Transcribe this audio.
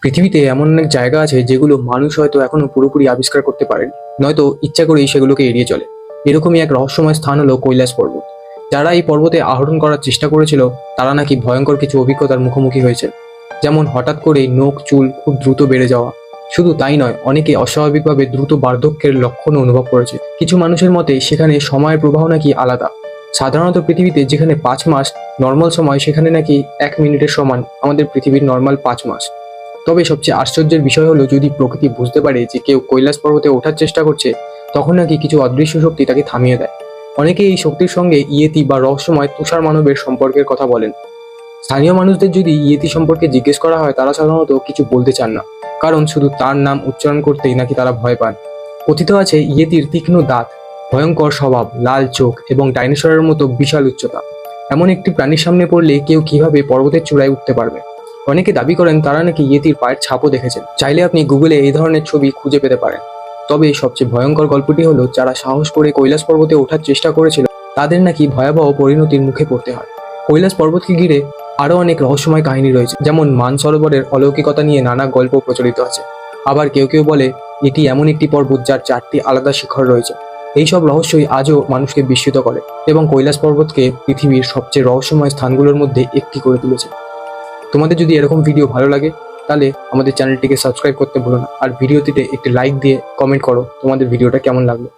পৃথিবীতে এমন অনেক জায়গা আছে যেগুলো মানুষ হয়তো এখনো পুরোপুরি আবিষ্কার করতে পারেনি, নয়তো ইচ্ছা করেই সেগুলোকে এড়িয়ে চলে। এরকমই এক রহস্যময় স্থান হলো কৈলাস পর্বত। যারা এই পর্বতে আরোহণ করার চেষ্টা করেছিল তারা নাকি ভয়ঙ্কর কিছু অভিজ্ঞতার মুখোমুখি হয়েছে। যেমন হঠাৎ করেই নখ চুল খুব দ্রুত বেড়ে যাওয়া। শুধু তাই নয়, অনেকে অস্বাভাবিকভাবে দ্রুত বার্ধক্যের লক্ষণও অনুভব করেছে। কিছু মানুষের মতে সেখানে সময়ের প্রবাহ নাকি আলাদা। সাধারণত পৃথিবীতে যেখানে 5 মাস নর্মাল সময়, সেখানে নাকি 1 মিনিটের সমান আমাদের পৃথিবীর নর্মাল 5 মাস। তবে সবচেয়ে আশ্চর্যের বিষয় হলো, যদি প্রকৃতি বুঝতে পারে যে কেউ কৈলাস পর্বতে ওঠার চেষ্টা করছে, তখন নাকি কিছু অদৃশ্য শক্তি তাকে থামিয়ে দেয়। অনেকে এই শক্তির সঙ্গে ইয়েতি বা রহস্যময় তুষার মানবের সম্পর্কের কথা বলেন। স্থানীয় মানুষদের যদি ইয়েতি সম্পর্কে জিজ্ঞেস করা হয়, তারা সাধারণত কিছু বলতে চান না, কারণ শুধু তার নাম উচ্চারণ করতেই নাকি তারা ভয় পান। কথিত আছে ইয়েতির তীক্ষ্ণ দাঁত, ভয়ঙ্কর স্বভাব, লাল চোখ এবং ডাইনোসরের মতো বিশাল উচ্চতা। এমন একটি প্রাণীর সামনে পড়লে কেউ কিভাবে পর্বতের চূড়ায় উঠতে পারবে? অনেকে দাবি করেন তারা নাকি ইয়েতির পায়ের ছাপও দেখেছেন। চাইলে আপনি গুগলে এই ধরনের ছবি খুঁজে পেতে পারেন। তবে সবচেয়ে ভয়ঙ্কর গল্পটি হলো, যারা সাহস করে কৈলাস পর্বতে ওঠার চেষ্টা করেছিল তাদের নাকি ভয়াবহ পরিণতির মুখে পড়তে হয়। কৈলাস পর্বতকে ঘিরে আরও অনেক রহস্যময় কাহিনী রয়েছে, যেমন মানসরোবরের অলৌকিকতা নিয়ে নানা গল্প প্রচলিত আছে। আবার কেউ কেউ বলে এটি এমন একটি পর্বত যার 4টি আলাদা শিখর রয়েছে। এইসব রহস্যই আজও মানুষকে বিস্মিত করে এবং কৈলাস পর্বতকে পৃথিবীর সবচেয়ে রহস্যময় স্থানগুলোর মধ্যে একটি করে তুলেছে। তোমাদের যদি এরকম ভিডিও ভালো লাগে, তাহলে আমাদের চ্যানেলটিকে সাবস্ক্রাইব করতে ভুলো না, আর ভিডিওটিতে একটি লাইক দিয়ে কমেন্ট করো তোমাদের ভিডিওটা কেমন লাগলো।